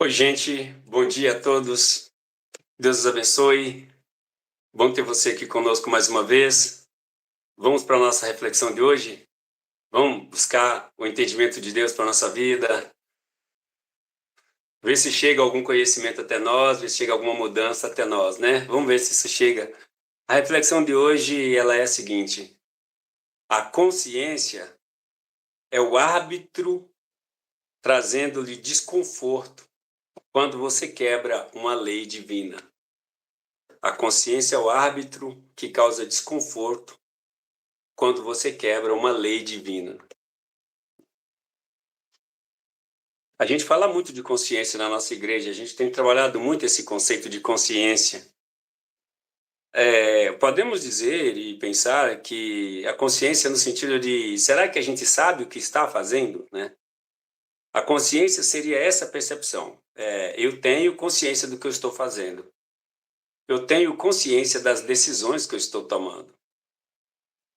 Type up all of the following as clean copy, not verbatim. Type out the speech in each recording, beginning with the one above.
Oi, gente. Bom dia a todos. Deus os abençoe. Bom ter você aqui conosco mais uma vez. Vamos para a nossa reflexão de hoje? Vamos buscar o entendimento de Deus para a nossa vida, ver se chega algum conhecimento até nós, ver se chega alguma mudança até nós, né? Vamos ver se isso chega. A reflexão de hoje, ela é a seguinte: a consciência é o árbitro trazendo-lhe desconforto quando você quebra uma lei divina. A consciência é o árbitro que causa desconforto quando você quebra uma lei divina. A gente fala muito de consciência na nossa igreja, a gente tem trabalhado muito esse conceito de consciência. Podemos dizer e pensar que a consciência no sentido de, será que a gente sabe o que está fazendo, né? A consciência seria essa percepção. Eu tenho consciência do que eu estou fazendo. Eu tenho consciência das decisões que eu estou tomando.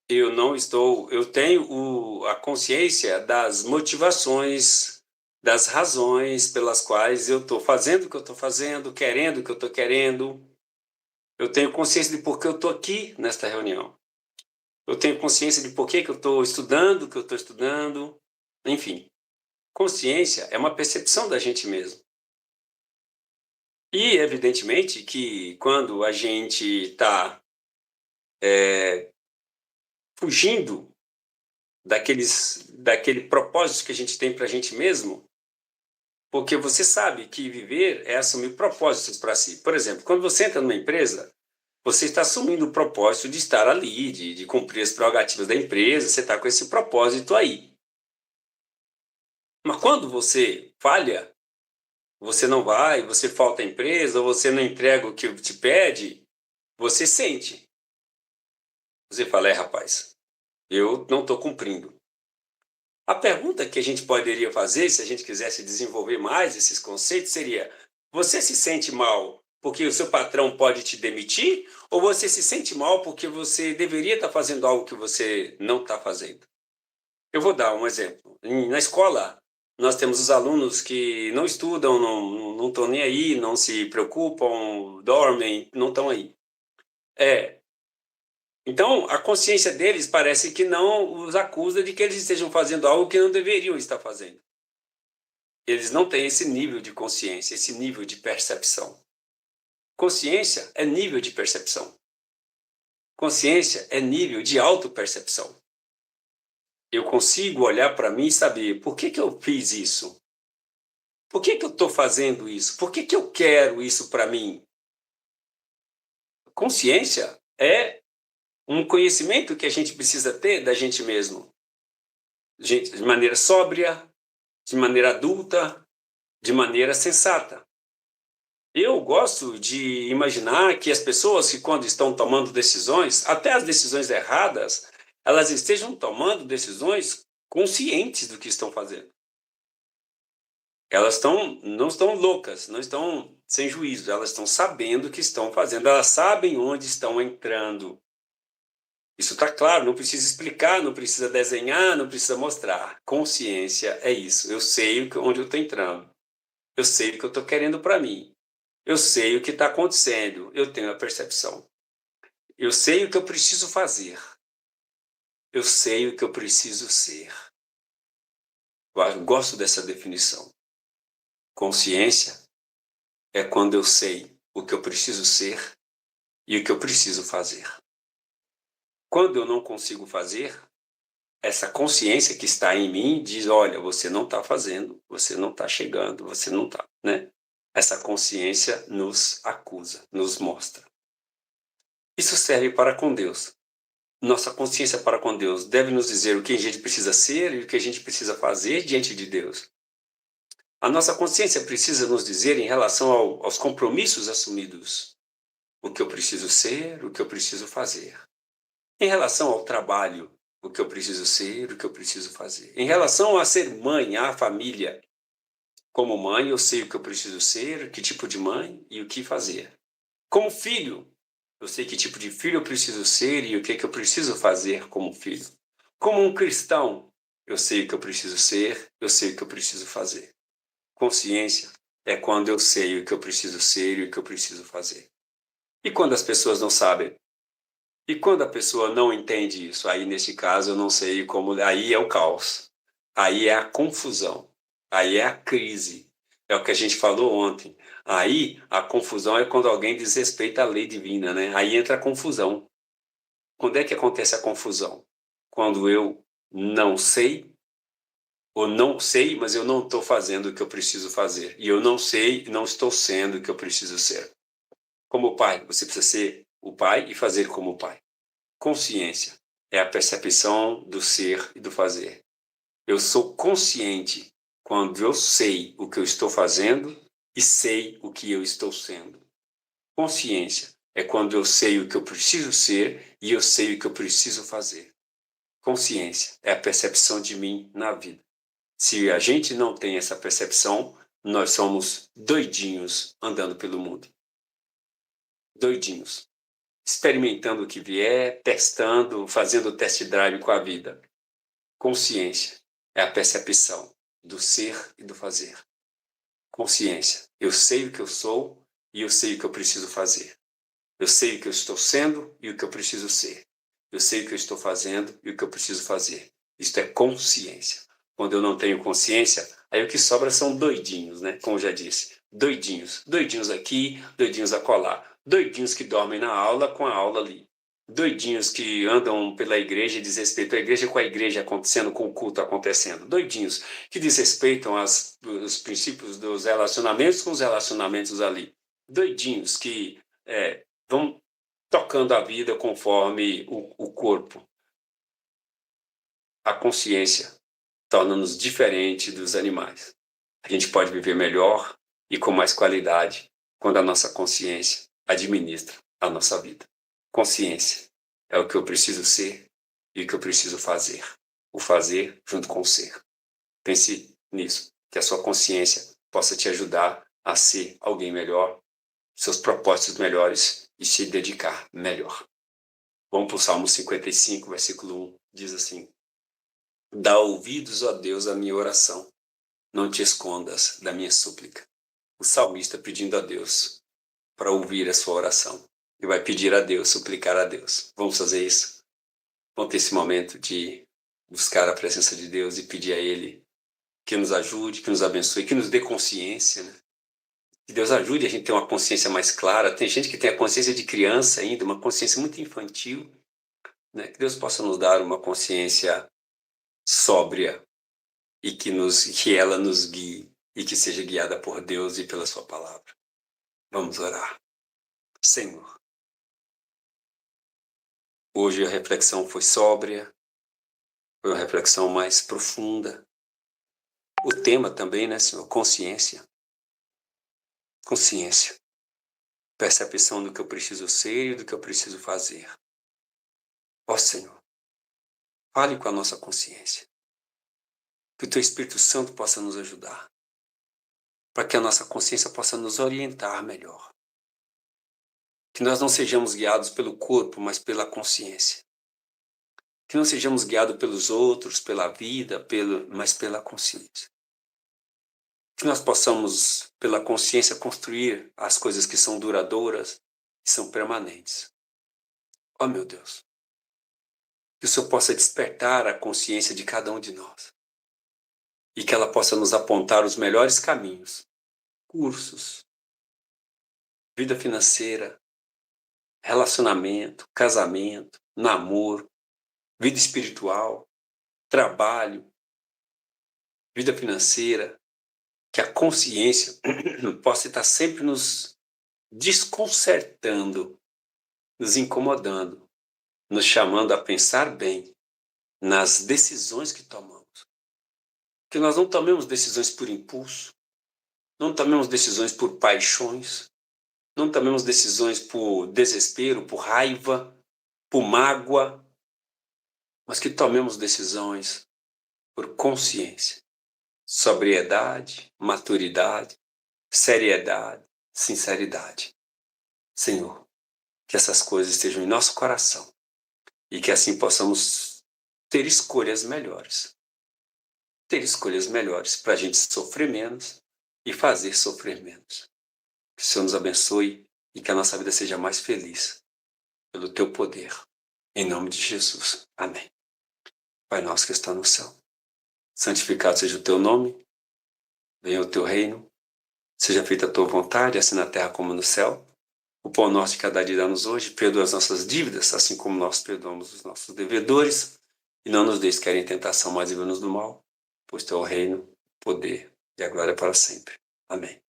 Eu tenho a consciência das motivações, das razões pelas quais eu estou fazendo o que eu estou fazendo, querendo o que eu estou querendo. Eu tenho consciência de por que eu estou aqui nesta reunião. Eu tenho consciência de por que eu estou estudando o que eu estou estudando. Enfim, consciência é uma percepção da gente mesmo. E, evidentemente, que quando a gente está fugindo daquele propósito que a gente tem para a gente mesmo, porque você sabe que viver é assumir propósitos para si. Por exemplo, quando você entra numa empresa, você está assumindo o propósito de estar ali, de cumprir as prerrogativas da empresa, você está com esse propósito aí. Mas quando você falha, você não vai, você falta à empresa, ou você não entrega o que te pede, você sente. Você fala, rapaz, eu não estou cumprindo. A pergunta que a gente poderia fazer, se a gente quisesse desenvolver mais esses conceitos, seria: você se sente mal porque o seu patrão pode te demitir? Ou você se sente mal porque você deveria estar fazendo algo que você não está fazendo? Eu vou dar um exemplo. Na escola, nós temos os alunos que não estudam, não estão nem aí, não se preocupam, dormem, não estão aí. Então, a consciência deles parece que não os acusa de que eles estejam fazendo algo que não deveriam estar fazendo. Eles não têm esse nível de consciência, esse nível de percepção. Consciência é nível de percepção. Consciência é nível de autopercepção. Eu consigo olhar para mim e saber por que eu fiz isso? Por que eu estou fazendo isso? Por que eu quero isso para mim? Consciência é um conhecimento que a gente precisa ter da gente mesmo. De maneira sóbria, de maneira adulta, de maneira sensata. Eu gosto de imaginar que as pessoas que, quando estão tomando decisões, até as decisões erradas, elas estejam tomando decisões conscientes do que estão fazendo. Elas não estão loucas, não estão sem juízo, elas estão sabendo o que estão fazendo, elas sabem onde estão entrando. Isso está claro, não precisa explicar, não precisa desenhar, não precisa mostrar. Consciência é isso. Eu sei onde eu estou entrando. Eu sei o que eu estou querendo para mim. Eu sei o que está acontecendo. Eu tenho a percepção. Eu sei o que eu preciso fazer. Eu sei o que eu preciso ser. Eu gosto dessa definição. Consciência é quando eu sei o que eu preciso ser e o que eu preciso fazer. Quando eu não consigo fazer, essa consciência que está em mim diz, olha, você não está fazendo, você não está chegando, você não está, né? Essa consciência nos acusa, nos mostra. Isso serve para com Deus. Nossa consciência para com Deus deve nos dizer o que a gente precisa ser e o que a gente precisa fazer diante de Deus. A nossa consciência precisa nos dizer em relação aos compromissos assumidos, o que eu preciso ser, o que eu preciso fazer. Em relação ao trabalho, o que eu preciso ser, o que eu preciso fazer. Em relação a ser mãe, à família, como mãe, eu sei o que eu preciso ser, que tipo de mãe e o que fazer. Como filho, eu sei que tipo de filho eu preciso ser e o que eu preciso fazer como filho. Como um cristão, eu sei o que eu preciso ser, eu sei o que eu preciso fazer. Consciência é quando eu sei o que eu preciso ser e o que eu preciso fazer. E quando as pessoas não sabem? E quando a pessoa não entende isso? Aí, nesse caso, eu não sei como. Aí é o caos. Aí é a confusão. Aí é a crise. É o que a gente falou ontem. Aí a confusão é quando alguém desrespeita a lei divina, né? Aí entra a confusão. Quando é que acontece a confusão? Quando eu não sei, ou não sei, mas eu não estou fazendo o que eu preciso fazer. E eu não sei, não estou sendo o que eu preciso ser. Como pai, você precisa ser o pai e fazer como o pai. Consciência é a percepção do ser e do fazer. Eu sou consciente quando eu sei o que eu estou fazendo e sei o que eu estou sendo. Consciência é quando eu sei o que eu preciso ser e eu sei o que eu preciso fazer. Consciência é a percepção de mim na vida. Se a gente não tem essa percepção, nós somos doidinhos andando pelo mundo. Doidinhos. Experimentando o que vier, testando, fazendo test drive com a vida. Consciência é a percepção do ser e do fazer. Consciência. Eu sei o que eu sou e eu sei o que eu preciso fazer. Eu sei o que eu estou sendo e o que eu preciso ser. Eu sei o que eu estou fazendo e o que eu preciso fazer. Isto é consciência. Quando eu não tenho consciência, aí o que sobra são doidinhos, né? Como eu já disse. Doidinhos. Doidinhos aqui, doidinhos acolá. Doidinhos que dormem na aula com a aula ali. Doidinhos que andam pela igreja e desrespeitam a igreja com a igreja acontecendo, com o culto acontecendo. Doidinhos que desrespeitam os princípios dos relacionamentos com os relacionamentos ali. Doidinhos que vão tocando a vida conforme o corpo. A consciência torna-nos diferente dos animais. A gente pode viver melhor e com mais qualidade quando a nossa consciência administra a nossa vida. Consciência é o que eu preciso ser e o que eu preciso fazer. O fazer junto com o ser. Pense nisso, que a sua consciência possa te ajudar a ser alguém melhor, seus propósitos melhores e se dedicar melhor. Vamos para o Salmo 55, versículo 1, diz assim: Dá ouvidos, ó Deus, à minha oração, não te escondas da minha súplica. O salmista pedindo a Deus para ouvir a sua oração. E vai pedir a Deus, suplicar a Deus. Vamos fazer isso? Vamos ter esse momento de buscar a presença de Deus e pedir a Ele que nos ajude, que nos abençoe, que nos dê consciência, né? Que Deus ajude a gente a ter uma consciência mais clara. Tem gente que tem a consciência de criança ainda, uma consciência muito infantil, né? Que Deus possa nos dar uma consciência sóbria e que ela nos guie e que seja guiada por Deus e pela sua palavra. Vamos orar. Senhor, hoje a reflexão foi sóbria, foi uma reflexão mais profunda. O tema também, né, Senhor? Consciência. Consciência. Percepção do que eu preciso ser e do que eu preciso fazer. Ó Senhor, fale com a nossa consciência. Que o Teu Espírito Santo possa nos ajudar, para que a nossa consciência possa nos orientar melhor. Que nós não sejamos guiados pelo corpo, mas pela consciência. Que não sejamos guiados pelos outros, pela vida, mas pela consciência. Que nós possamos, pela consciência, construir as coisas que são duradouras e são permanentes. Ó meu Deus, que o Senhor possa despertar a consciência de cada um de nós e que ela possa nos apontar os melhores caminhos, cursos, vida financeira, relacionamento, casamento, namoro, vida espiritual, trabalho, vida financeira, que a consciência possa estar sempre nos desconcertando, nos incomodando, nos chamando a pensar bem nas decisões que tomamos. Que nós não tomemos decisões por impulso, não tomemos decisões por paixões, não tomemos decisões por desespero, por raiva, por mágoa, mas que tomemos decisões por consciência, sobriedade, maturidade, seriedade, sinceridade. Senhor, que essas coisas estejam em nosso coração e que assim possamos ter escolhas melhores. Ter escolhas melhores para a gente sofrer menos, e fazer sofrer menos. Que o Senhor nos abençoe e que a nossa vida seja mais feliz pelo teu poder. Em nome de Jesus. Amém. Pai nosso que está no céu, santificado seja o teu nome, venha o teu reino, seja feita a tua vontade, assim na terra como no céu. O pão nosso de cada dia dá-nos hoje, perdoa as nossas dívidas, assim como nós perdoamos os nossos devedores, e não nos deixes cair em tentação, mas livra-nos do mal, pois teu é o reino, o poder e a glória para sempre. Amém.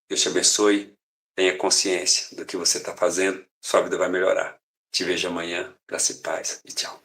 Deus te abençoe, tenha consciência do que você está fazendo, sua vida vai melhorar. Te vejo amanhã, graça e paz, e tchau.